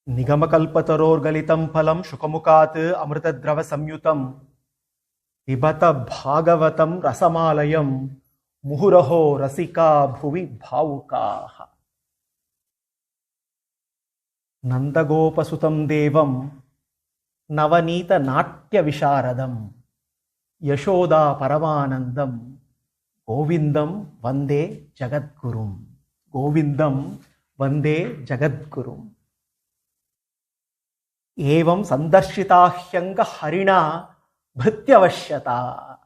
Nigamakalpatarorgalitam phalam shukamukat amritadrava samyutam Vibhata Bhagavatam rasamalayam muhuraho rasika bhuvi bhavukaha Nandagopasutam devam navanita natya visharadam Yashoda paramanandam Govindam vande jagadgurum Govindam vande jagadgurum Evam sandarshitahyanga harina bhrityavashyata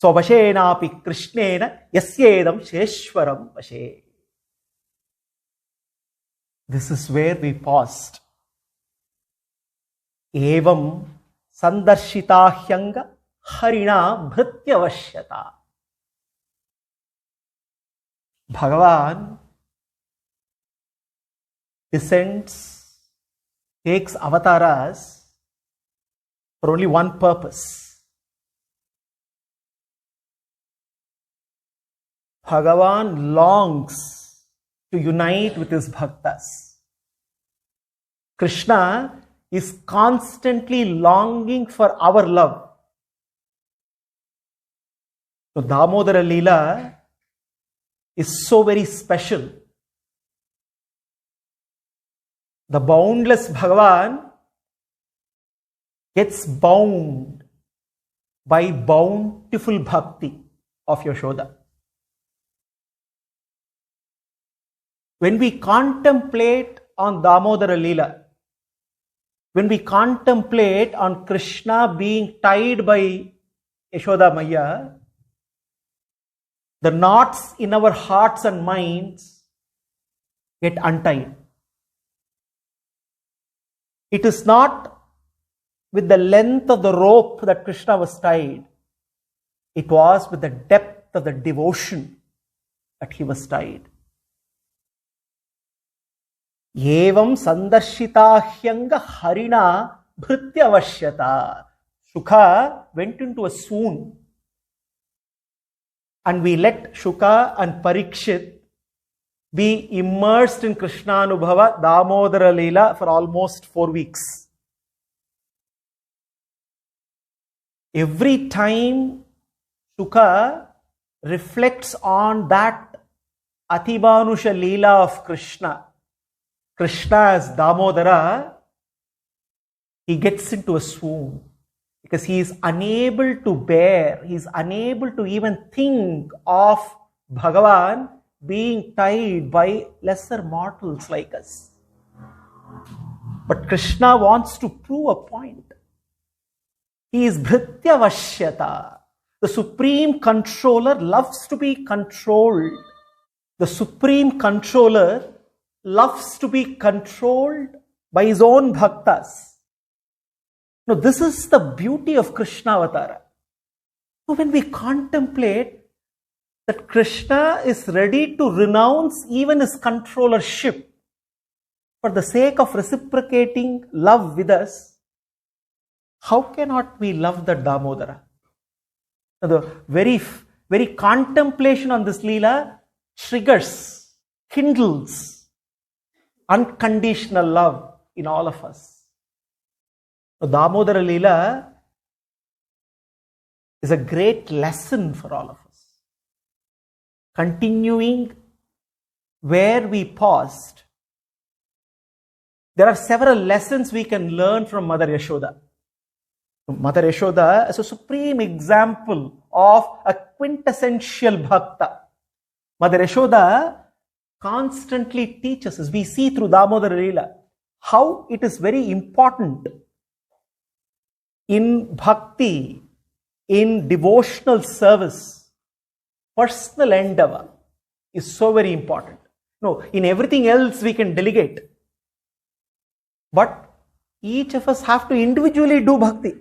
Svabashenapi krishnena yasyedam sheshwaram vashe. This is where we paused. Evam sandarshitahyanga harina bhrityavashyata. Bhagavan descends, takes avatars for only one purpose. Bhagavan longs to unite with his bhaktas. Krishna is constantly longing for our love. So Damodara Leela is so very special. The boundless Bhagavan gets bound by bountiful bhakti of Yashoda. When we contemplate on Damodara Leela, when we contemplate on Krishna being tied by Yashoda Maya, the knots in our hearts and minds get untied. It is not with the length of the rope that Krishna was tied. It was with the depth of the devotion that he was tied. Evam sandarshitahyanga harina bhrityavashyata. Shuka went into a swoon. And we let Shuka and Parikshit be immersed in Krishnanubhava Damodara Leela for almost 4 weeks. Every time Shuka reflects on that Atimanusha Leela of Krishna, Krishna as Damodara, he gets into a swoon because he is unable to bear, he is unable to even think of Bhagavan being tied by lesser mortals like us. But Krishna wants to prove a point. He is Bhrityavashyata. The Supreme Controller loves to be controlled. The Supreme Controller loves to be controlled by his own bhaktas. Now, this is the beauty of Krishna Avatara. So when we contemplate that Krishna is ready to renounce even his controllership for the sake of reciprocating love with us, how cannot we love the Damodara? Now, the very contemplation on this Leela triggers, kindles unconditional love in all of us. Now, Damodara Leela is a great lesson for all of us. Continuing where we paused, there are several lessons we can learn from Mother Yashoda. Mother Yashoda is a supreme example of a quintessential bhakta. Mother Yashoda constantly teaches us, we see through Damodara Leela, how it is very important in bhakti, in devotional service. Personal endeavor is so very important. No, in everything else we can delegate. But each of us have to individually do bhakti.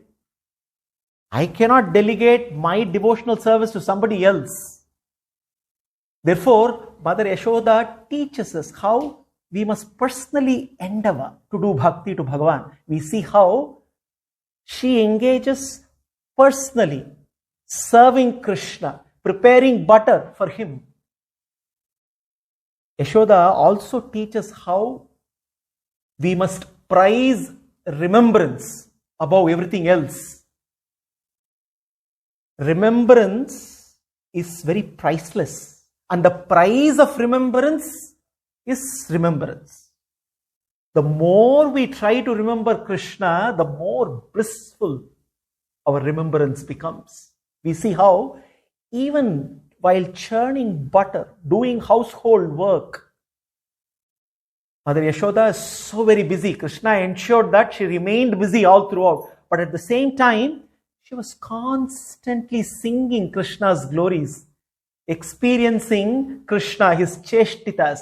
I cannot delegate my devotional service to somebody else. Therefore, Mother Yashoda teaches us how we must personally endeavor to do bhakti to Bhagavan. We see how she engages personally, serving Krishna, preparing butter for him. Yashoda also teaches how we must prize remembrance above everything else. Remembrance is very priceless, and the price of remembrance is remembrance. The more we try to remember Krishna, the more blissful our remembrance becomes. We see how even while churning butter, doing household work, Mother Yashoda is so very busy. Krishna ensured that she remained busy all throughout. But at the same time, she was constantly singing Krishna's glories, experiencing Krishna, his cheshtitas,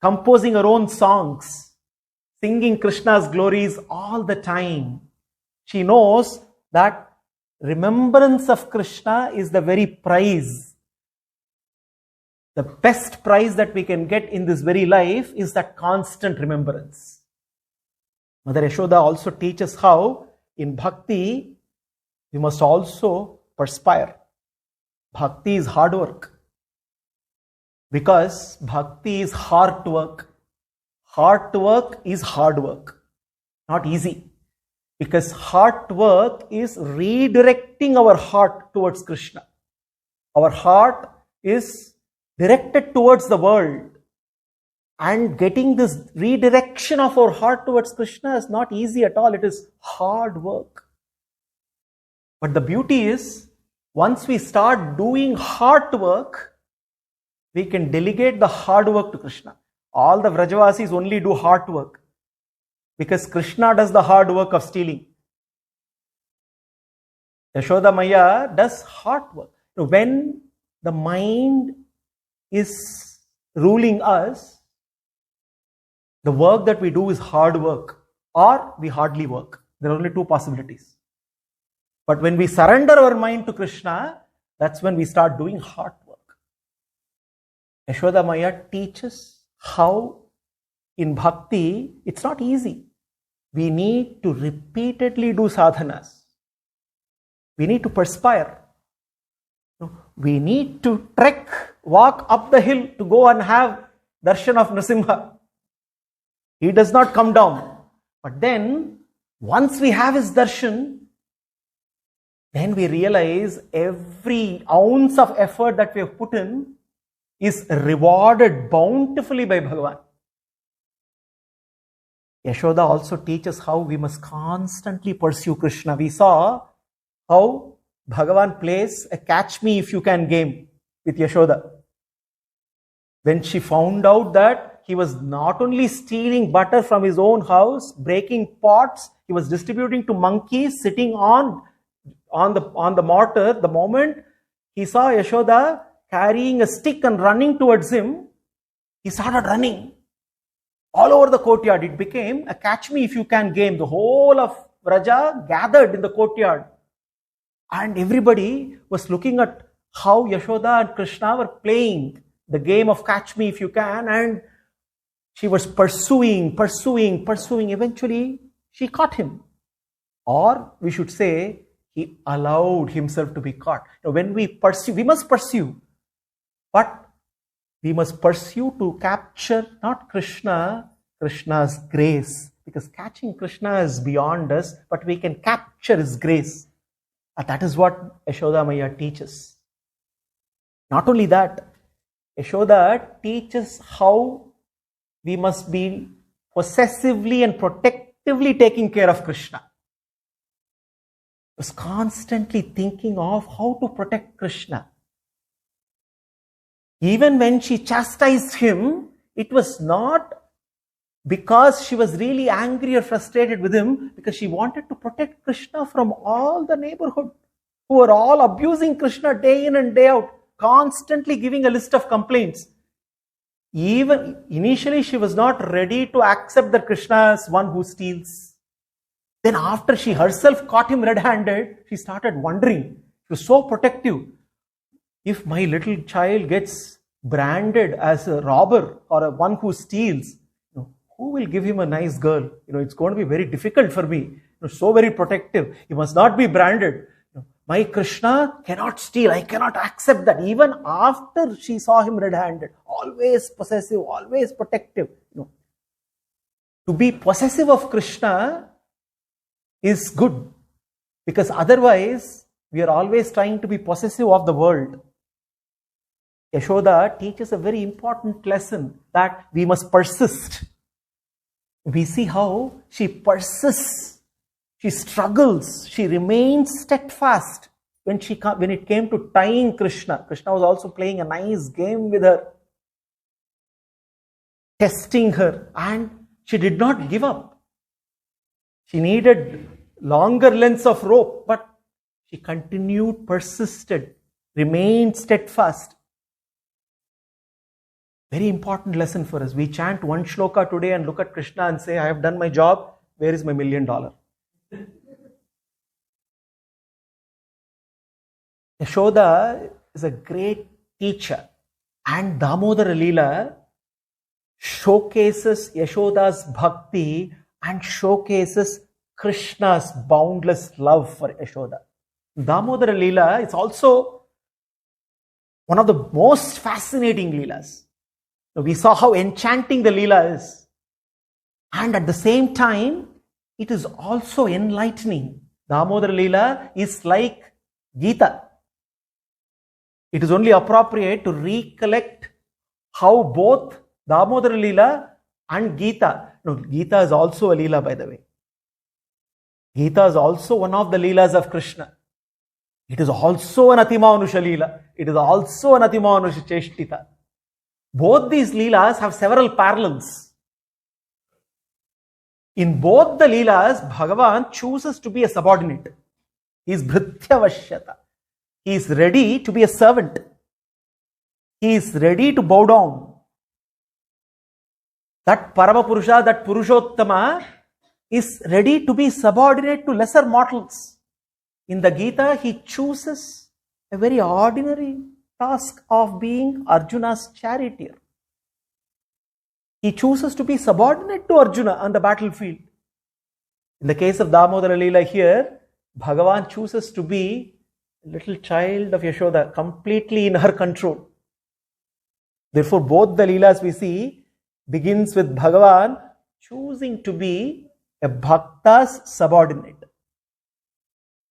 composing her own songs, singing Krishna's glories all the time. She knows that remembrance of Krishna is the very prize. The best prize that we can get in this very life is that constant remembrance. Mother Yashoda also teaches how in bhakti we must also perspire. Bhakti is hard work, because bhakti is heart work. Heart work is hard work, not easy. Because heart work is redirecting our heart towards Krishna. Our heart is directed towards the world. And getting this redirection of our heart towards Krishna is not easy at all. It is hard work. But the beauty is, once we start doing heart work, we can delegate the hard work to Krishna. All the Vrajavasis only do heart work, because Krishna does the hard work of stealing. Yashoda Maya does heart work. When the mind is ruling us, the work that we do is hard work, or we hardly work. There are only two possibilities. But when we surrender our mind to Krishna, that's when we start doing heart work. Yashoda Maya teaches how in bhakti it's not easy. We need to repeatedly do sadhanas. We need to perspire. We need to trek, walk up the hill to go and have darshan of Nrsimha. He does not come down. But then, once we have his darshan, then we realize every ounce of effort that we have put in is rewarded bountifully by Bhagavan. Yashoda also teaches how we must constantly pursue Krishna. We saw how Bhagavan plays a catch me if you can game with Yashoda. When she found out that he was not only stealing butter from his own house, breaking pots, he was distributing to monkeys sitting on the mortar. The moment he saw Yashoda carrying a stick and running towards him, he started running all over the courtyard. It became a catch me if you can game. The whole of Vraja gathered in the courtyard, and everybody was looking at how Yashoda and Krishna were playing the game of catch me if you can, and she was pursuing. Eventually, she caught him. Or we should say, he allowed himself to be caught. Now, when we pursue, we must pursue. But we must pursue to capture not Krishna, Krishna's grace. Because catching Krishna is beyond us, but we can capture his grace. And that is what Yashoda Maya teaches. Not only that, Yashoda teaches how we must be possessively and protectively taking care of Krishna. Was constantly thinking of how to protect Krishna. Even when she chastised him, it was not because she was really angry or frustrated with him, because she wanted to protect Krishna from all the neighborhood who were all abusing Krishna day in and day out, constantly giving a list of complaints. Even initially she was not ready to accept that Krishna is one who steals. Then after she herself caught him red-handed, she started wondering. She was so protective. If my little child gets branded as a robber or a one who steals, who will give him a nice girl? It's going to be very difficult for me. So very protective. He must not be branded. My Krishna cannot steal. I cannot accept that. Even after she saw him red-handed, always possessive, always protective. To To be possessive of Krishna is good, because otherwise we are always trying to be possessive of the world. Yashoda teaches a very important lesson, that we must persist. We see how she persists, she struggles, she remains steadfast. When it came to tying Krishna, Krishna was also playing a nice game with her, testing her, and she did not give up. She needed longer lengths of rope, but she continued, persisted, remained steadfast. Very important lesson for us. We chant one shloka today and look at Krishna and say, I have done my job, where is my $1 million? Yashoda is a great teacher, and Damodara Leela showcases Yashoda's bhakti and showcases Krishna's boundless love for Yashoda. Damodara Leela is also one of the most fascinating Leelas. We saw how enchanting the Leela is, and at the same time it is also enlightening. Damodara Leela is like Gita. It is only appropriate to recollect how both Damodara Leela and Gita. No, Gita is also a Leela, by the way. Gita is also one of the Leelas of Krishna. It is also an Atimanusha Leela. It is also an Atimanusha Cheshtita. Both these Leelas have several parallels. In both the Leelas, Bhagavan chooses to be a subordinate. He is Bhrityavashyata. He is ready to be a servant. He is ready to bow down. That Paramapurusha, that Purushottama is ready to be subordinate to lesser mortals. In the Gita, he chooses a very ordinary task of being Arjuna's charioteer. He chooses to be subordinate to Arjuna on the battlefield. In the case of Damodara Leela here, Bhagavan chooses to be a little child of Yashoda, completely in her control. Therefore, both the Leelas we see begins with Bhagavan choosing to be a Bhakta's subordinate.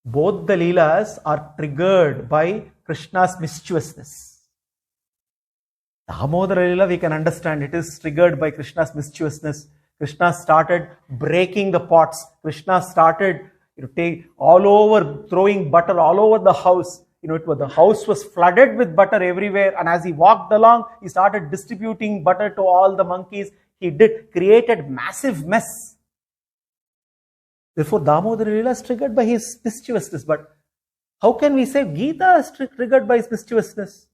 Both the Leelas are triggered by Krishna's mischievousness. Damodara Leela, we can understand, it is triggered by Krishna's mischievousness. Krishna started breaking the pots. Krishna started throwing butter all over the house. The house was flooded with butter everywhere, and as he walked along, he started distributing butter to all the monkeys. He created massive mess. Therefore, Damodara Leela is triggered by his mischievousness. But how can we say Gita is triggered by his mischievousness?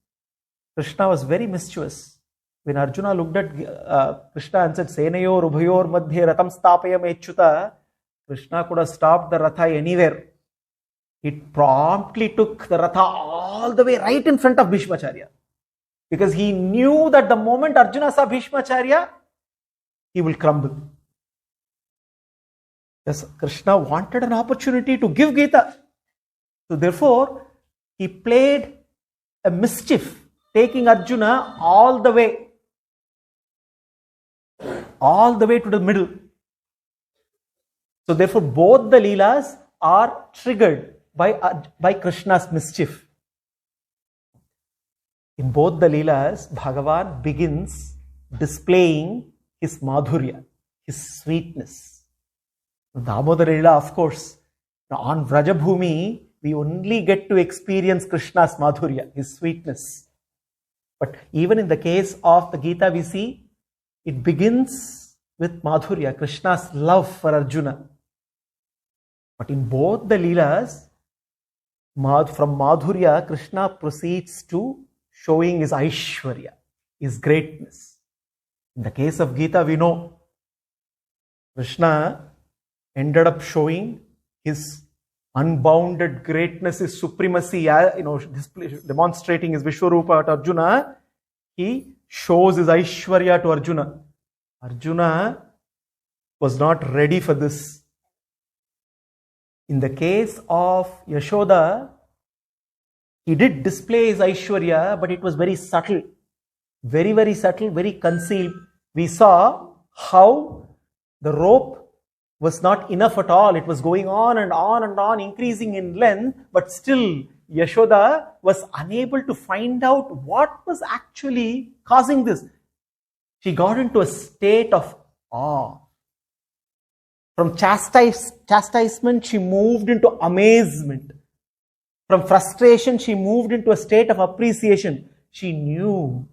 Krishna was very mischievous. When Arjuna looked at Krishna and said, Senayor Ubhayor Madhye Ratam Stapayam Echyuta, Krishna could have stopped the Ratha anywhere. It promptly took the Ratha all the way right in front of Bhishmacharya. Because he knew that the moment Arjuna saw Bhishmacharya, he will crumble. Yes, Krishna wanted an opportunity to give Gita. So therefore, he played a mischief, taking Arjuna all the way to the middle. So therefore, both the Leelas are triggered by Krishna's mischief. In both the Leelas, Bhagavan begins displaying his madhurya, his sweetness. Damodara Leela, of course, on Vrajabhumi, we only get to experience Krishna's madhurya, his sweetness. But even in the case of the Gita, we see it begins with madhurya, Krishna's love for Arjuna. But in both the Leelas, from madhurya, Krishna proceeds to showing his aishwarya, his greatness. In the case of Gita, we know Krishna ended up showing his unbounded greatness, his supremacy, demonstrating his Vishwarupa to Arjuna. He shows his aishwarya to Arjuna. Arjuna was not ready for this. In the case of Yashoda, he did display his aishwarya, but it was very subtle, very, very subtle, very concealed. We saw how The rope was not enough at all. It was going on and on and on, increasing in length, but still Yashoda was unable to find out what was actually causing this. She got into a state of awe. From chastisement, she moved into amazement. From frustration, she moved into a state of appreciation. She knew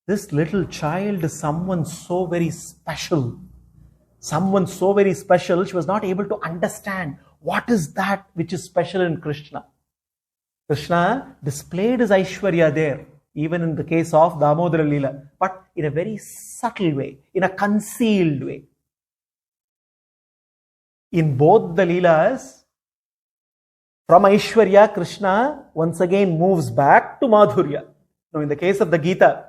this little child is someone so very special. Someone so very special, she was not able to understand what is that which is special in Krishna. Krishna displayed his Aishwarya there, even in the case of Damodara Leela, but in a very subtle way, in a concealed way. In both the Leelas, from Aishwarya, Krishna once again moves back to Madhurya. Now, in the case of the Gita,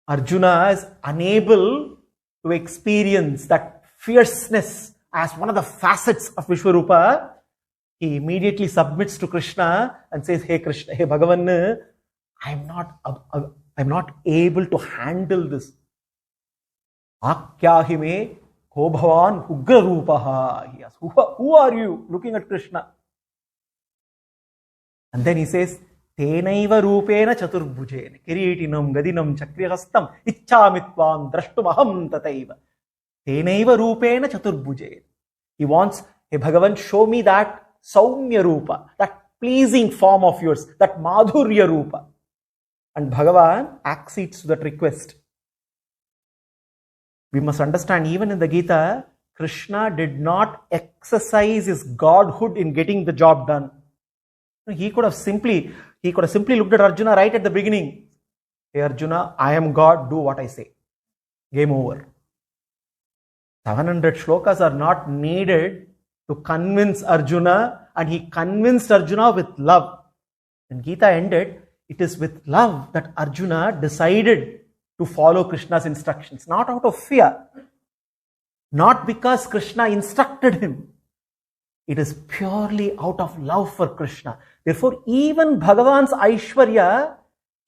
Arjuna is unable to experience that fierceness as one of the facets of Vishwarupa. He immediately submits to Krishna and says, "Hey Krishna, hey Bhagavan, I'm not able to handle this. Akyahime ko bhavan ugra rupaha." He asks, who are you? Looking at Krishna. And then he says, "Tenaiva rupena chaturbhujena kiritinam gadinam chakrihastam ichchamitvam drashtumaham tataiva." Tenaiva rupena chaturbhujena. He wants, "Hey Bhagavan, show me that Saumya Rupa, that pleasing form of yours, that Madhurya Rupa." And Bhagavan accedes to that request. We must understand, even in the Gita, Krishna did not exercise his godhood in getting the job done. He could have simply looked at Arjuna right at the beginning. "Hey Arjuna, I am God, do what I say." Game over. 700 shlokas are not needed to convince Arjuna, and he convinced Arjuna with love. When Gita ended, it is with love that Arjuna decided to follow Krishna's instructions, not out of fear, not because Krishna instructed him. It is purely out of love for Krishna. Therefore, even Bhagavan's Aishwarya,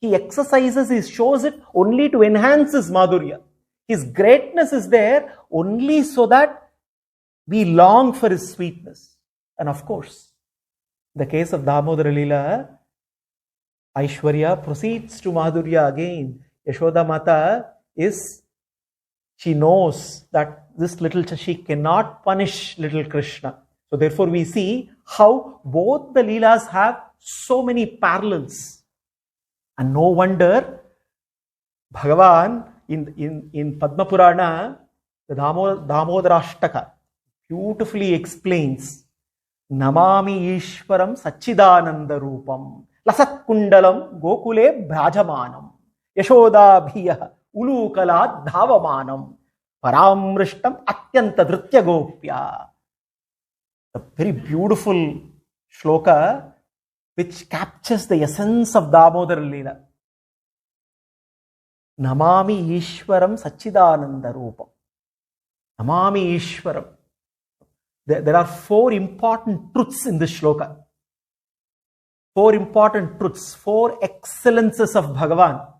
he exercises, he shows it only to enhance his Madhurya. His greatness is there only so that we long for his sweetness. And of course, in the case of Damodara Leela, Aishwarya proceeds to Madhurya again. Yashoda Mata she knows that this little, she cannot punish little Krishna. So therefore we see how both the Leelas have so many parallels. And no wonder Bhagavan in Padma Purana, the Damodarashtaka beautifully explains, "Namami Ishwaram Sachidananda Rupam Lasat Kundalam Gokule Bhajamanam Yashoda Bhiya Ulukalad Dhavamanam Paramrishtam Atyanta Dhritya Gopya." A very beautiful shloka which captures the essence of Damodara Leela. Namami Ishwaram Sachidananda Rupam. Namami Ishwaram. There are 4 important truths in this shloka. 4 important truths, 4 excellences of Bhagavan.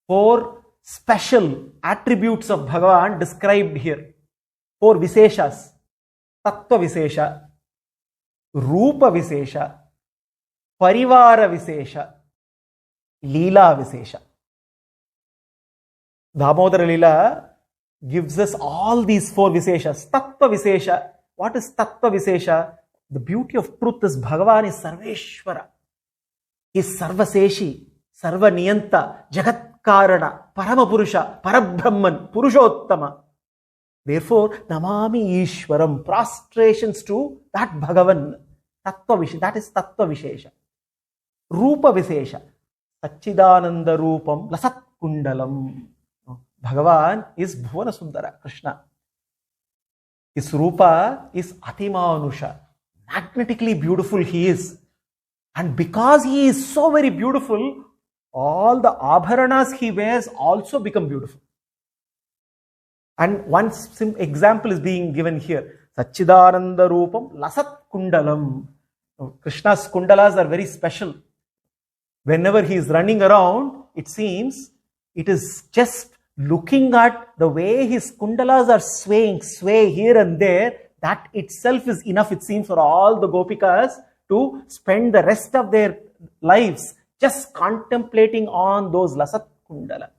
4 special attributes of Bhagavan described here. 4 Visheshas. Tattva Vishesha, Rupa Vishesha, Parivara Vishesha, Leela Vishesha. Damodara Leela gives us all these 4 Visheshas. Tattva Vishesha. What is Tattva Vishesha? The beauty of truth is Bhagavan is Sarveshwara. He is Sarvaseshi, Sarvaniyanta, Jagatkarana, Paramapurusha, Parabrahman, Purushottama. Therefore, Namami Ishwaram, prostrations to that Bhagavan, Tattva Vishesha, that is Tattva Vishesha. Rupa Vishesha, Sachidananda Rupam, Lasat Kundalam. Bhagavan is Bhuvana Sundara, Krishna. His Rupa is Atimanusha. Magnetically beautiful he is. And because he is so very beautiful, all the abharanas he wears also become beautiful. And one example is being given here. Sachidananda Rupam Lasat Kundalam. Krishna's kundalas are very special. Whenever he is running around, it seems it is just looking at the way his kundalas are sway here and there, that itself is enough, it seems, for all the gopikas to spend the rest of their lives just contemplating on those lasat kundala.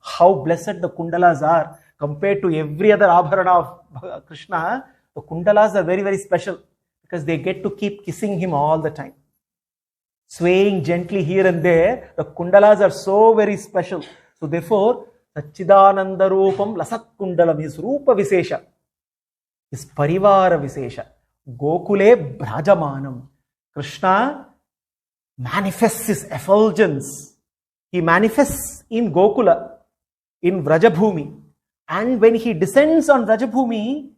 How blessed the kundalas are compared to every other abharana of Krishna. The kundalas are very, very special because they get to keep kissing him all the time. Swaying gently here and there, the kundalas are so very special. So therefore, Sachidananda Rupam Lasat Kundalam, his Rupa Visesha, his Parivara Visesha, Gokule Brajamanam. Krishna manifests his effulgence. He manifests in Gokula, in Vrajabhumi. And when he descends on Vrajabhumi,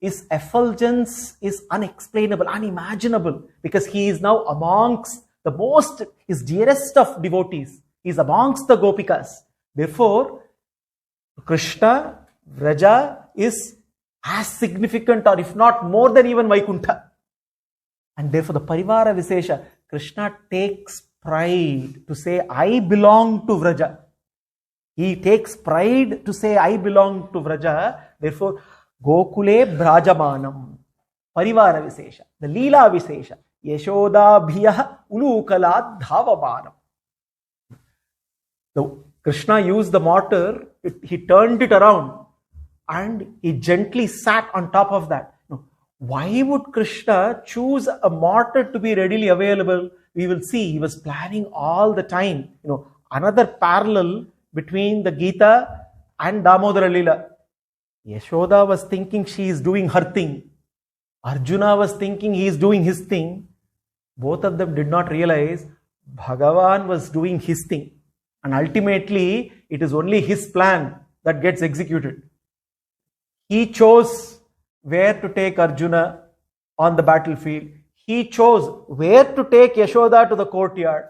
his effulgence is unexplainable, unimaginable, because he is now amongst the most, his dearest of devotees. He is amongst the gopikas. Therefore, Krishna, Vraja is as significant, or if not more than even Vaikuntha. And therefore the Parivara Visesha, Krishna takes pride to say, I belong to Vraja. He takes pride to say, I belong to Vraja. Therefore, Gokule Brajamanam, Parivara Visesha, the Leela Visesha, Yashoda Bhiya Ulukala Dhavamanam. So Krishna used the mortar, he turned it around and he gently sat on top of that. No. Why would Krishna choose a mortar to be readily available? We will see, he was planning all the time. Another parallel between the Gita and Damodara Leela. Yashoda was thinking she is doing her thing. Arjuna was thinking he is doing his thing. Both of them did not realize Bhagavan was doing his thing. And ultimately, it is only his plan that gets executed. He chose where to take Arjuna on the battlefield. He chose where to take Yashoda to the courtyard,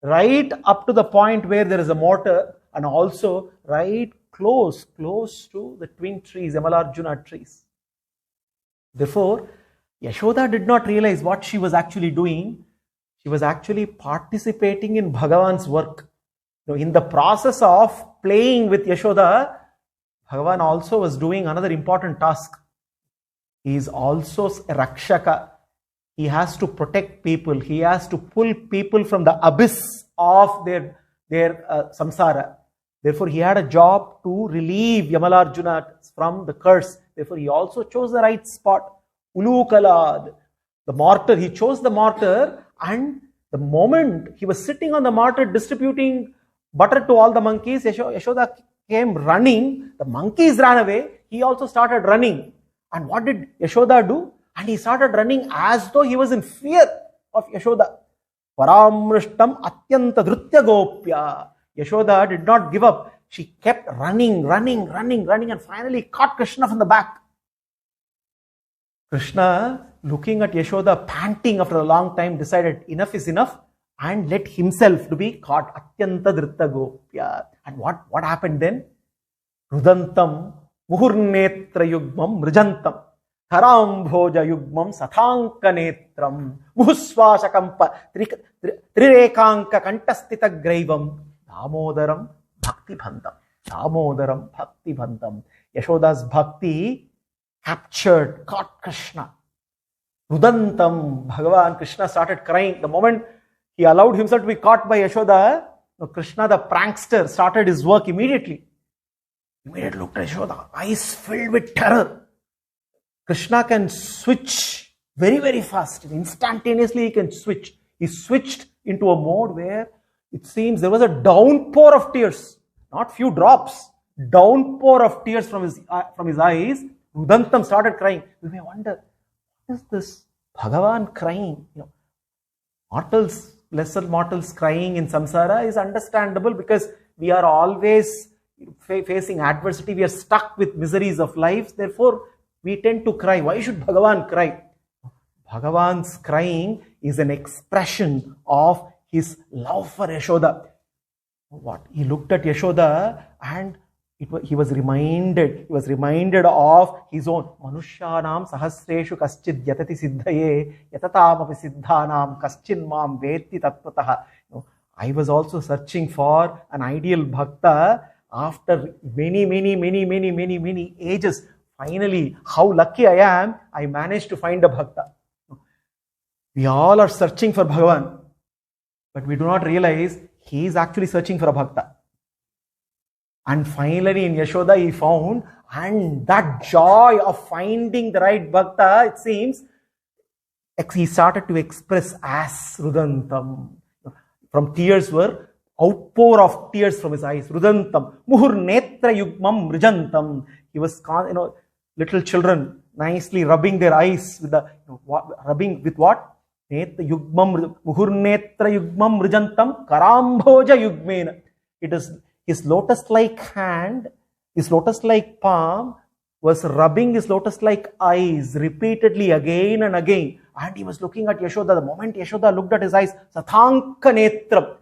right up to the point where there is a mortar, and also right close to the twin trees, Yamalarjuna trees. Therefore, Yashoda did not realize what she was actually doing. She was actually participating in Bhagavan's work. In the process of playing with Yashoda, Bhagavan also was doing another important task. He is also a Rakshaka. He has to protect people. He has to pull people from the abyss of their samsara. Therefore, he had a job to relieve Yamalarjuna from the curse. Therefore, he also chose the right spot. Ulukalad, the mortar. He chose the mortar, and the moment he was sitting on the mortar distributing butter to all the monkeys, Yashoda came running. The monkeys ran away. He also started running. And what did Yashoda do? And he started running as though he was in fear of Yashoda. Paramrishtam atyanta dhrutya gopya. Yashoda did not give up. She kept running, and finally caught Krishna from the back. Krishna, looking at Yashoda panting after a long time, decided enough is enough and let himself to be caught. Atyanta dhrutya gopya. And what happened then? Rudantam muhurnetra yugmam mrijantam Karambhoja yugmam sathanka netram muhusvasakampa trirekanka kantastita graivam Damodaram Bhakti Bhandam. Damodaram Bhakti Bhandam. Yashoda's bhakti caught Krishna. Rudantam, Bhagavan, Krishna started crying. The moment he allowed himself to be caught by Yashoda, Krishna the prankster started his work immediately. Immediately looked at Yashoda, eyes filled with terror. Krishna can switch very, very fast. Instantaneously he can switch. He switched into a mode where it seems there was a downpour of tears. Not few drops. Downpour of tears from his eyes. Rudantam started crying. We may wonder, what is this Bhagavan crying? Lesser mortals crying in samsara is understandable because we are always facing adversity. We are stuck with miseries of life. Therefore, we tend to cry. Why should Bhagavan cry? Bhagavan's crying is an expression of his love for Yashoda. What? He looked at Yashoda and he was reminded of his own Manushyanam sahasreshu kaschid yatati siddhaye yatatam api siddhanam kaschin mam veti tattvataha. I was also searching for an ideal bhakta. after many ages, finally, how lucky I am, I managed to find a bhakta. We all are searching for Bhagavan, but we do not realize he is actually searching for a bhakta. And finally in Yashoda he found, and that joy of finding the right bhakta, it seems, he started to express as Rudantam. From tears were outpour of tears from his eyes. Rudantam. Muhur netra yugmam mrijantam. He was, little children nicely rubbing their eyes with the, rubbing with what? Netra yugmam, muhur netra yugmam mrijantam karamboja yugmena. It is his lotus-like hand, his lotus-like palm was rubbing his lotus-like eyes repeatedly again and again. And he was looking at Yashoda. The moment Yashoda looked at his eyes, Sathanka Netram,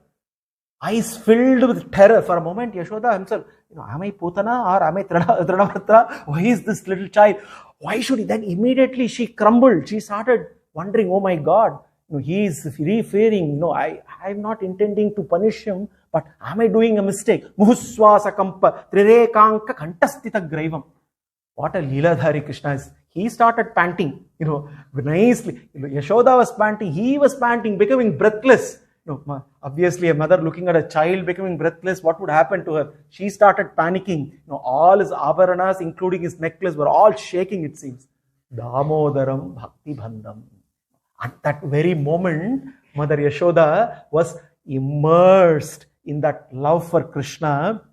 eyes filled with terror. For a moment, Yashoda himself, am I Putana or am I Trinavartra? Why is this little child? Why should he? Then immediately she crumbled. She started wondering, oh my God, he is fearing. I'm not intending to punish him, but am I doing a mistake? Muhuswasa kampa trirekanka kantastita graivam. What a Leeladhari Krishna is. He started panting, nicely. Yashoda was panting, he was panting, becoming breathless. Obviously a mother looking at a child becoming breathless, what would happen to her? She started panicking. All his abharanas, including his necklace, were all shaking, it seems. Damodaram Bhakti Bandham. At that very moment, Mother Yashoda was immersed in that love for Krishna,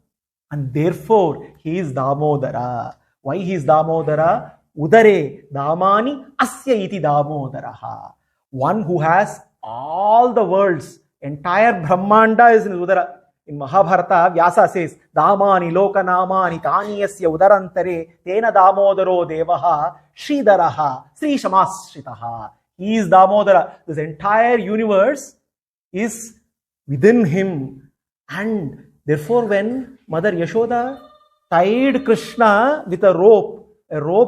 and therefore he is Damodara. Why he is Damodara? Udare Damani Asya iti Damodaraha. One who has all the worlds, entire Brahmanda is in Udara. In Mahabharata, Vyasa says, Damani Lokanamani Taniyasya Udarantare Tena Damodaro Devaha Sridaraha Sri Shamashritaha. He is Damodara. This entire universe is within him. And therefore, when Mother Yashoda tied Krishna with a rope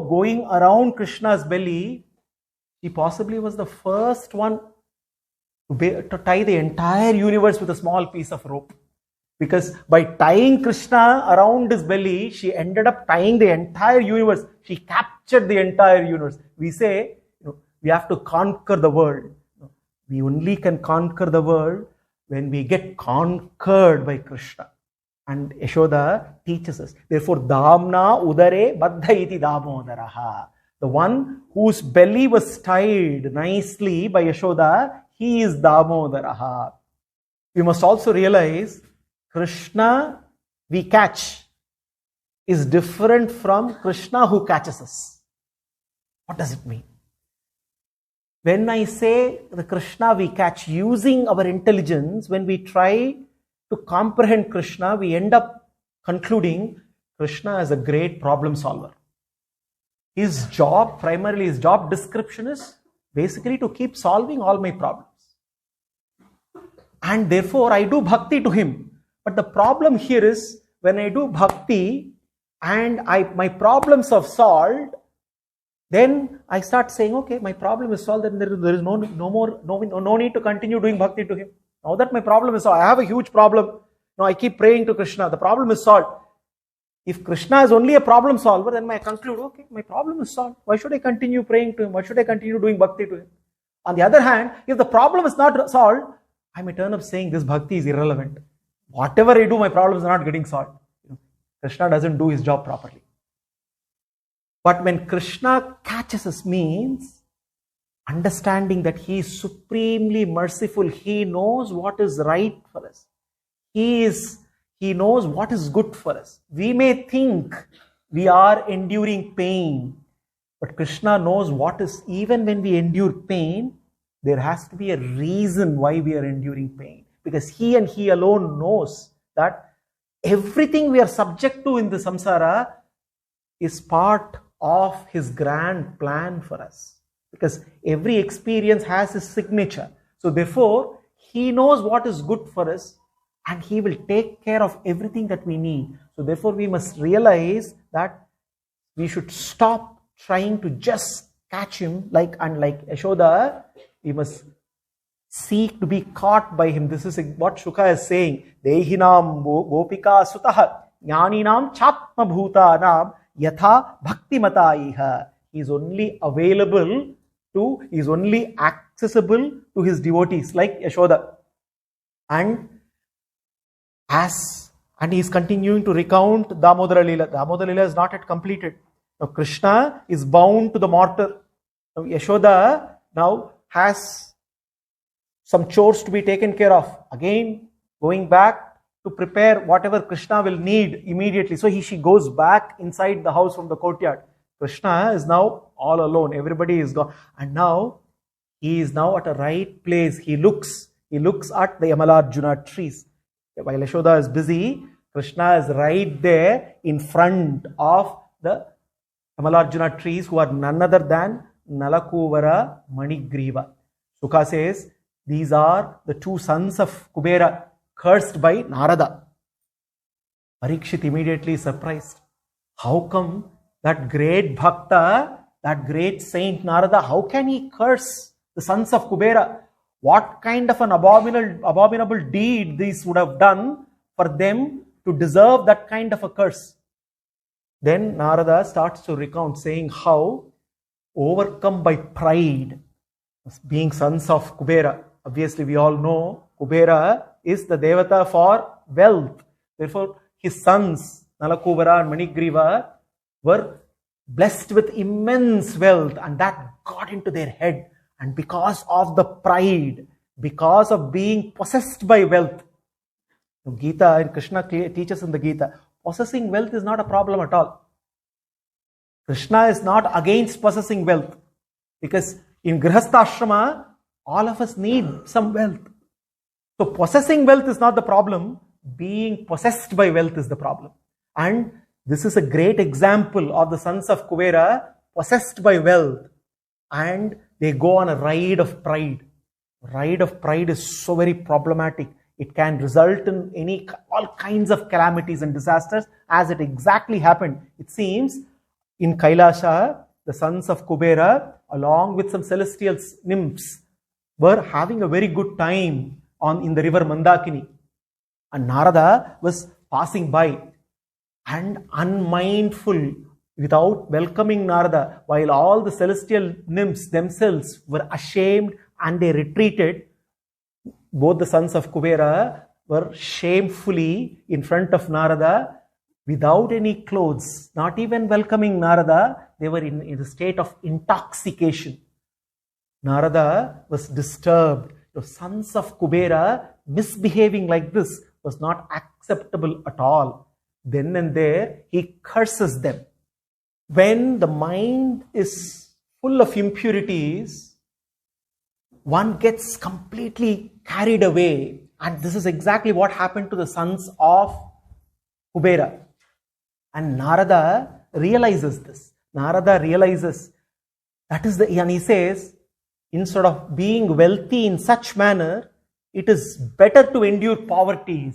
going around Krishna's belly, she possibly was the first one to tie the entire universe with a small piece of rope. Because by tying Krishna around his belly, she ended up tying the entire universe. She captured the entire universe. We say, we have to conquer the world. We only can conquer the world when we get conquered by Krishna. And Yashoda teaches us. Therefore, Damna Udare Baddha iti Damodaraha. The one whose belly was tied nicely by Yashoda, he is Damodaraha. We must also realize Krishna we catch is different from Krishna who catches us. What does it mean? When I say the Krishna we catch, using our intelligence, when we try to comprehend Krishna, we end up concluding Krishna is a great problem solver. His job, primarily his job description is basically to keep solving all my problems. And therefore I do bhakti to him. But the problem here is, when I do bhakti and my problems are solved, then I start saying, okay, my problem is solved, then there is no need to continue doing bhakti to him. Now that my problem is solved, I have a huge problem. Now I keep praying to Krishna, the problem is solved. If Krishna is only a problem solver, then I conclude, okay, my problem is solved. Why should I continue praying to him? Why should I continue doing bhakti to him? On the other hand, if the problem is not solved, I may turn up saying this bhakti is irrelevant. Whatever I do, my problems are not getting solved. Krishna doesn't do his job properly. But when Krishna catches us means understanding that he is supremely merciful. He knows what is right for us. He knows what is good for us. We may think we are enduring pain, but Krishna knows what is, even when we endure pain, there has to be a reason why we are enduring pain. Because he and he alone knows that everything we are subject to in the samsara is part of his grand plan for us. Because every experience has his signature. So therefore, he knows what is good for us and he will take care of everything that we need. So therefore, we must realize that we should stop trying to just catch him like Yashoda. We must seek to be caught by him. This is what Shuka is saying. Dehinam gopika sutaha Jnaninam Chatma Bhutanam Yatha Bhakti Mataiha. He is only available to, he is only accessible to his devotees like Yashoda. And he is continuing to recount Damodara Leela. Damodara Leela is not yet completed. Now Krishna is bound to the mortar. Now Yashoda now has some chores to be taken care of. Again, going back to prepare whatever Krishna will need immediately. So she goes back inside the house from the courtyard. Krishna is now all alone. Everybody is gone. And now he is now at a right place. He looks at the Yamalarjuna trees. While Yashoda is busy, Krishna is right there in front of the Yamalarjuna trees, who are none other than Nalakuvara, Manigriva. Sukha says, these are the two sons of Kubera, cursed by Narada. Parikshit immediately is surprised. How come that great Bhakta, that great saint Narada, how can he curse the sons of Kubera? What kind of an abominable deed these would have done for them to deserve that kind of a curse? Then Narada starts to recount, saying how, overcome by pride, being sons of Kubera. Obviously, we all know Kubera is the Devata for wealth. Therefore, his sons, Nalakuvara and Manigriva, were blessed with immense wealth, and that got into their head. And because of the pride, because of being possessed by wealth, Gita and Krishna teaches in the Gita, possessing wealth is not a problem at all. Krishna is not against possessing wealth, because in Grihastha Ashrama, all of us need some wealth. So possessing wealth is not the problem, being possessed by wealth is the problem. And this is a great example of the sons of Kubera possessed by wealth, and they go on a ride of pride. Ride of pride is so very problematic. It can result in all kinds of calamities and disasters, as it exactly happened. It seems in Kailasha, the sons of Kubera, along with some celestial nymphs, were having a very good time in the river Mandakini. And Narada was passing by, and unmindful, without welcoming Narada, while all the celestial nymphs themselves were ashamed and they retreated, both the sons of Kubera were shamefully in front of Narada, without any clothes, not even welcoming Narada. They were in a state of intoxication. Narada was disturbed. The sons of Kubera misbehaving like this was not acceptable at all. Then and there, he curses them. When the mind is full of impurities, one gets completely carried away. And this is exactly what happened to the sons of Kubera. And Narada realizes this. Narada realizes and he says, instead of being wealthy in such manner, it is better to endure poverty,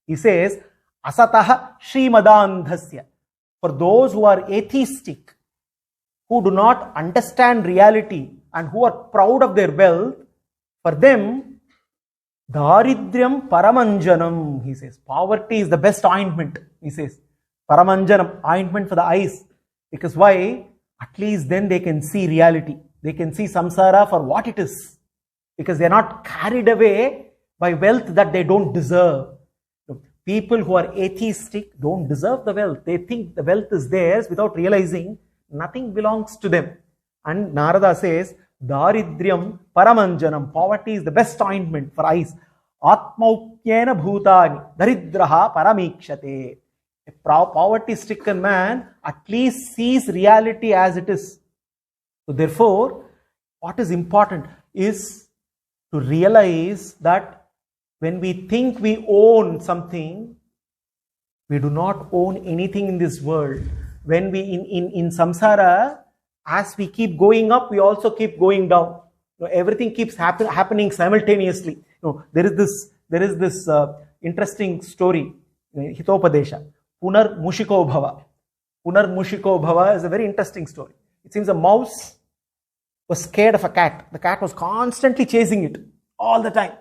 he says, asataha Śrīmadandhasya. For those who are atheistic, who do not understand reality and who are proud of their wealth, for them, daridryam paramanjanam, he says. Poverty is the best ointment, he says. Paramanjanam, ointment for the eyes. Because why? At least then they can see reality. They can see samsara for what it is. Because they are not carried away by wealth that they don't deserve. People who are atheistic don't deserve the wealth. They think the wealth is theirs without realizing nothing belongs to them. And Narada says, daridryam paramanjanam. Poverty is the best ointment for eyes. Atmaupyena bhutani daridraha paramikshate. A poverty-stricken man at least sees reality as it is. So therefore, what is important is to realize that when we think we own something, we do not own anything in this world. When we in samsara, as we keep going up, we also keep going down. Everything keeps happening simultaneously. There is this interesting story, Hitopadesha. Punar Mushiko Bhava. Punar Mushiko Bhava is a very interesting story. It seems a mouse was scared of a cat. The cat was constantly chasing it all the time.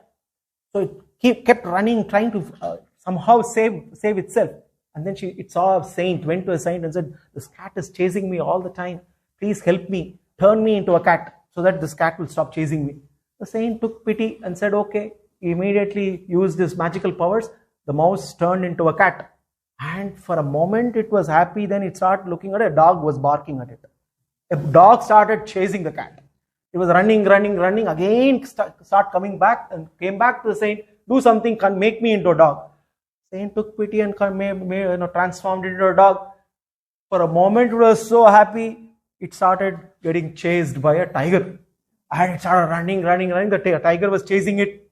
So it kept running, trying to somehow save itself. And then it saw a saint, went to a saint and said, this cat is chasing me all the time. Please help me. Turn me into a cat so that this cat will stop chasing me. The saint took pity and said, okay. He immediately used his magical powers. The mouse turned into a cat. And for a moment it was happy. Then it started looking at it. A dog was barking at it. A dog started chasing the cat. It was running. Again start coming back and came back to the saint. Do something, make me into a dog. Saint took pity and transformed it into a dog. For a moment it was so happy. It started getting chased by a tiger. And it started running. The tiger was chasing it.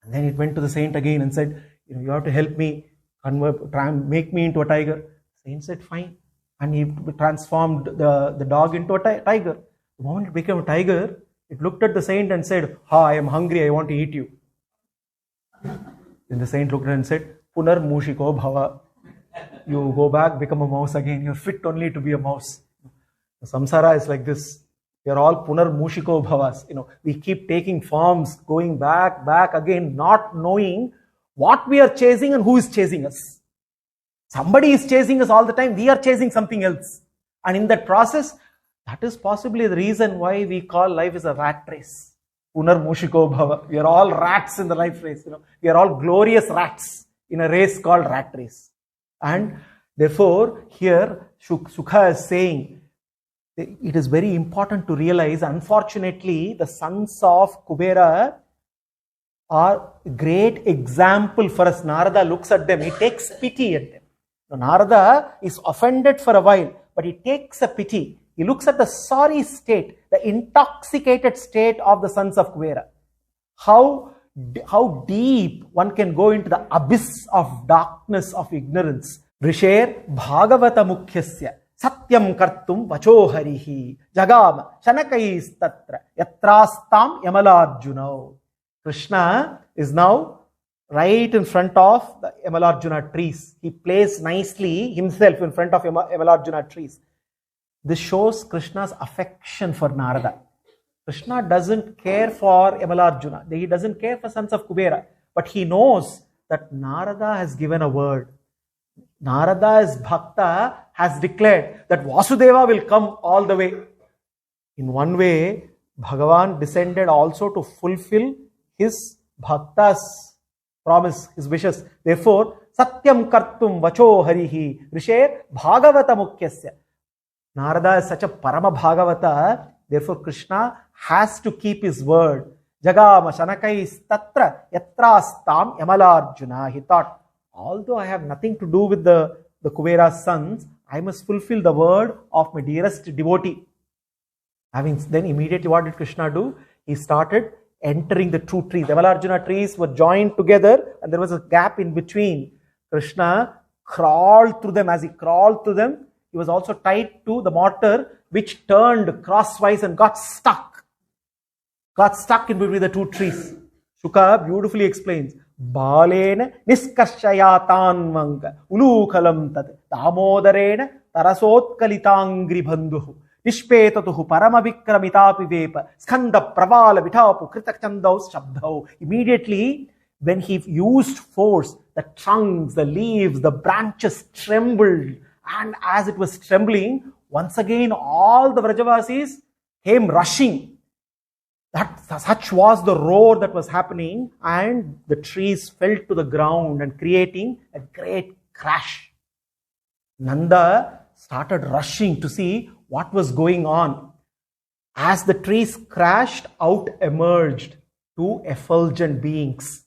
And then it went to the saint again and said, you have to help me, make me into a tiger. Saint said, fine. And he transformed the dog into a tiger. The moment it became a tiger, it looked at the saint and said, I am hungry, I want to eat you. Then the saint looked at it and said, Punar Mushiko Bhava. You go back, become a mouse again. You're fit only to be a mouse. The samsara is like this. We are all Punar Mushiko Bhavas. We keep taking forms, going back again, not knowing what we are chasing and who is chasing us. Somebody is chasing us all the time. We are chasing something else. And in that process, that is possibly the reason why we call life as a rat race. Punar Mushiko Bhava. We are all rats in the life race. We are all glorious rats in a race called rat race. And therefore, here Sukha is saying, it is very important to realize, unfortunately, the sons of Kubera are a great example for us. Narada looks at them, he takes pity at them. Now, Narada is offended for a while, but he takes a pity. He looks at the sorry state, the intoxicated state of the sons of Kubera. How deep one can go into the abyss of darkness of ignorance. Risher Bhagavatam Mukhyasya Satyam Kartum Vachoharihi Jagama Shanakais Tatra Yatrastam Yamalarjuna. Krishna is now right in front of the Yamalarjuna trees. He placed nicely himself in front of Yamalarjuna trees. This shows Krishna's affection for Narada. Krishna doesn't care for Yamalarjuna. He doesn't care for sons of Kubera. But he knows that Narada has given a word. Narada's Bhakta has declared that Vasudeva will come all the way. In one way, Bhagavan descended also to fulfill his Bhakta's promise, his wishes. Therefore, Satyam Kartum Vacho Harihi Risher Bhagavata Mukhyasya. Narada is such a Parama Bhagavata. Therefore, Krishna has to keep his word. Jagama Shanakais Tatra Yatrastam Yamalarjuna. He thought, although I have nothing to do with the Kubera's sons, I must fulfill the word of my dearest devotee. Then immediately what did Krishna do? He started entering the two trees. The Yamalarjuna trees were joined together and there was a gap in between. Krishna crawled through them. As he crawled through them, he was also tied to the mortar which turned crosswise and got stuck. Got stuck in between the two trees. Shuka beautifully explains. Balena niskashayatan ulukalam tat damodarena tarasotkalitangri bandhu nishpetatuhu paramavikramitapi vepa skanda pravala vitapu kritakchandau shabdau. Immediately, when he used force, the trunks, the leaves, the branches trembled, and as it was trembling, once again all the Vrajavasis came rushing. Such was the roar that was happening, and the trees fell to the ground and creating a great crash. Nanda started rushing to see what was going on. As the trees crashed, out emerged two effulgent beings.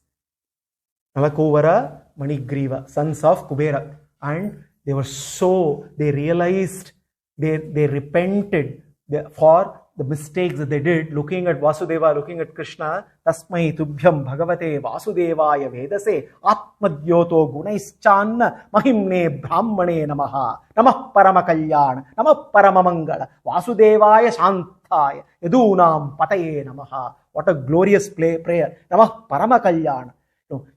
Nalakuvara, Manigriva, sons of Kubera. And they realized, they repented for the mistakes that they did, looking at Vasudeva, looking at Krishna. Tasmai tubhyam bhagavate vasudevaya vedase atmadyoto gunaischanna mahimne brahmane namaha namah paramakalyana namah paramamangala vasudevaya shantaya yadunam pataye namaha. What a glorious prayer. Namah paramakalyana.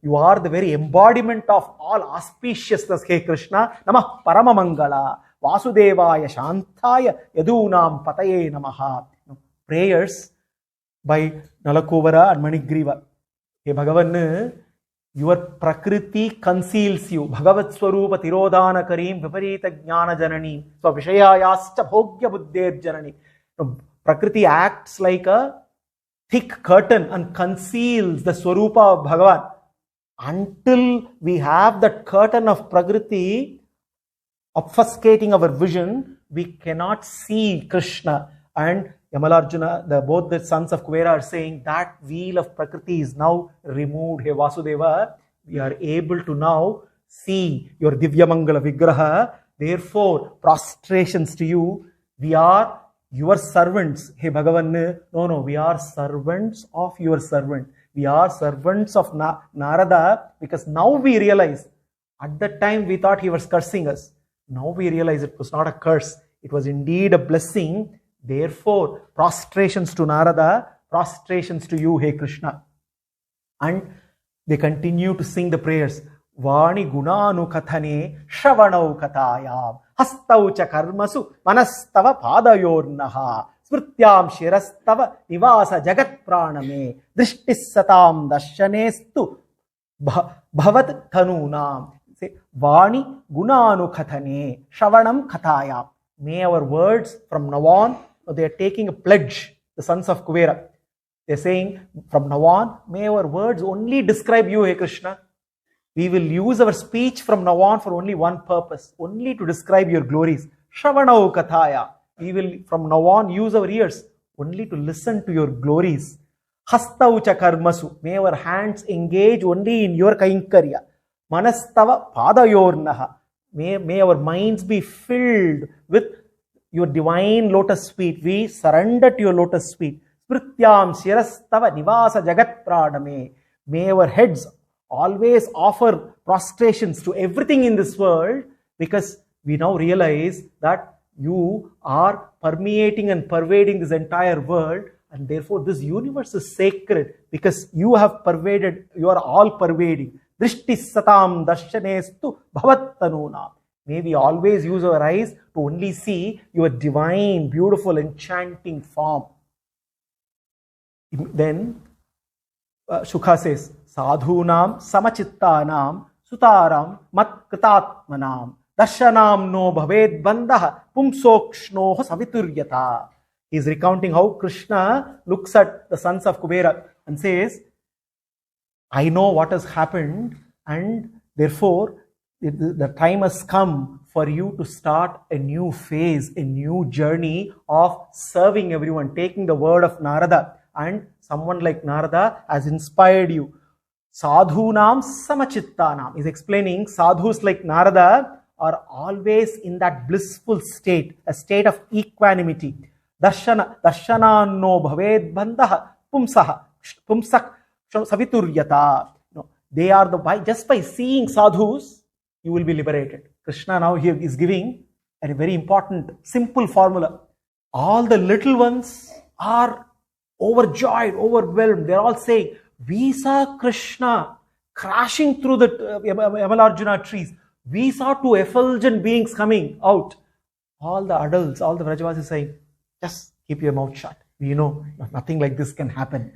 You are the very embodiment of all auspiciousness, Hey Krishna. Namah paramamangala Vasudevaya Shantaya Yadunam Pataye Namaha. Prayers by Nalakuvara and Manigriva. Hey Bhagavan, your prakriti conceals you. Bhagavat Swarupa Tirodhana Karim Viparita Jnana Janani. So Vishayayascha Bhogya Buddher Janani. Prakriti acts like a thick curtain and conceals the Swarupa of Bhagavan. Until we have that curtain of Prakriti obfuscating our vision, we cannot see Krishna. And Yamalarjuna, both the sons of Kuvera are saying that veil of Prakriti is now removed. Hey Vasudeva, we are able to now see your Divya Mangala Vigraha. Therefore, prostrations to you. We are your servants. Hey Bhagavan, no, we are servants of your servant. We are servants of Narada, because now we realize, at that time we thought he was cursing us. Now we realize it was not a curse. It was indeed a blessing. Therefore, prostrations to Narada, prostrations to you, hey Krishna. And they continue to sing the prayers. Vani gunanu kathane shravanau katayam hastau cha karmasu manastava padayornaha smrityam shirastava nivasa jagat praname drishtis satam darshanestu bhavat thanunam. Say, Vani gunanu kathane shravanam katayam. May our words from now on, they are taking a pledge, the sons of Kuvera. They are saying, from now on, may our words only describe you, hey Krishna. We will use our speech from now on for only one purpose, only to describe your glories. Shravanau kathaya. We will from now on use our ears only to listen to your glories. Hastau cha karmasu. May our hands engage only in your kainkarya. Manastava padayornaha. May our minds be filled with your divine lotus feet. We surrender to your lotus feet. Smrityam shirastava nivasa jagat pradame. May our heads always offer prostrations to everything in this world, because we now realize that you are permeating and pervading this entire world, and therefore this universe is sacred because you have pervaded, you are all pervading. Drishtis satam darshanestu bhavattanuna. May we always use our eyes to only see your divine, beautiful, enchanting form. Then Shukha says, Sadhunam samachittanam sutaram mat kritatmanam darshanam no bhaved bandha pumsokshno savituryata. He is recounting how Krishna looks at the sons of Kubera and says, I know what has happened, and therefore the time has come for you to start a new phase, a new journey of serving everyone, taking the word of Narada. And someone like Narada has inspired you. Sadhunam samachittanam. He's explaining sadhus like Narada are always in that blissful state, a state of equanimity. Darshana no bhaved bandha pumsak savituryata. They are just by seeing sadhus, you will be liberated. Krishna now here is giving a very important, simple formula. All the little ones are overjoyed, overwhelmed. They're all saying, we saw Krishna crashing through the Yamalarjuna trees. We saw two effulgent beings coming out. All the adults, all the Vrajavasis saying, just keep your mouth shut. We know nothing like this can happen.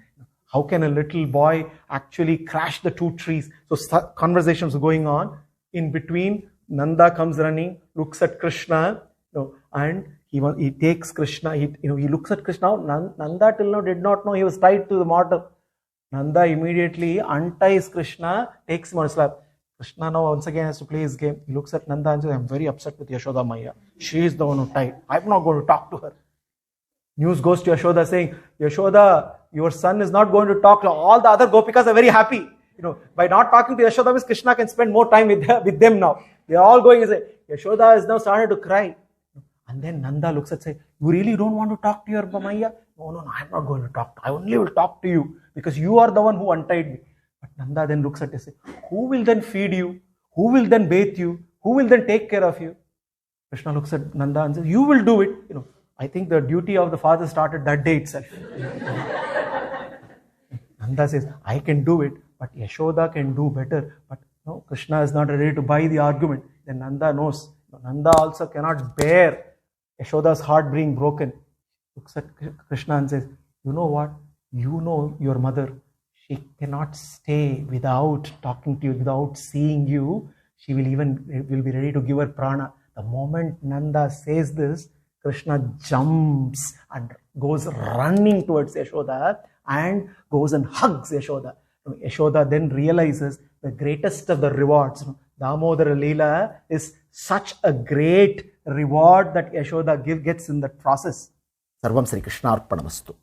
How can a little boy actually crash the two trees? So conversations are going on. In between, Nanda comes running, looks at Krishna, and he takes Krishna. He looks at Krishna. Nanda till now did not know he was tied to the mortar. Nanda immediately unties Krishna, takes him on his lap. Krishna now once again has to play his game. He looks at Nanda and says, I'm very upset with Yashoda Maya. She is the one who tied. I'm not going to talk to her. News goes to Yashoda saying, Yashoda, your son is not going to talk. All the other Gopikas are very happy. By not talking to Yashoda, Krishna can spend more time with them now. They are all going and say, Yashoda is now started to cry. And then Nanda looks at say, you really don't want to talk to your Maya? No, I'm not going to talk. I only will talk to you because you are the one who untied me. But Nanda then looks at and says, who will then feed you? Who will then bathe you? Who will then take care of you? Krishna looks at Nanda and says, you will do it. I think the duty of the father started that day itself. Nanda says, I can do it, but Yashoda can do better. But no, Krishna is not ready to buy the argument. Then Nanda knows. Nanda also cannot bear Yashoda's heart being broken. Looks at Krishna and says, you know what? You know your mother. she cannot stay without talking to you, without seeing you. She will be ready to give her prana. The moment Nanda says this, Krishna jumps and goes running towards Yashoda and goes and hugs Yashoda. Yashoda then realizes the greatest of the rewards. Damodara Leela is such a great reward that Yashoda gets in that process. Sarvam Sri Krishna Arpanamastu.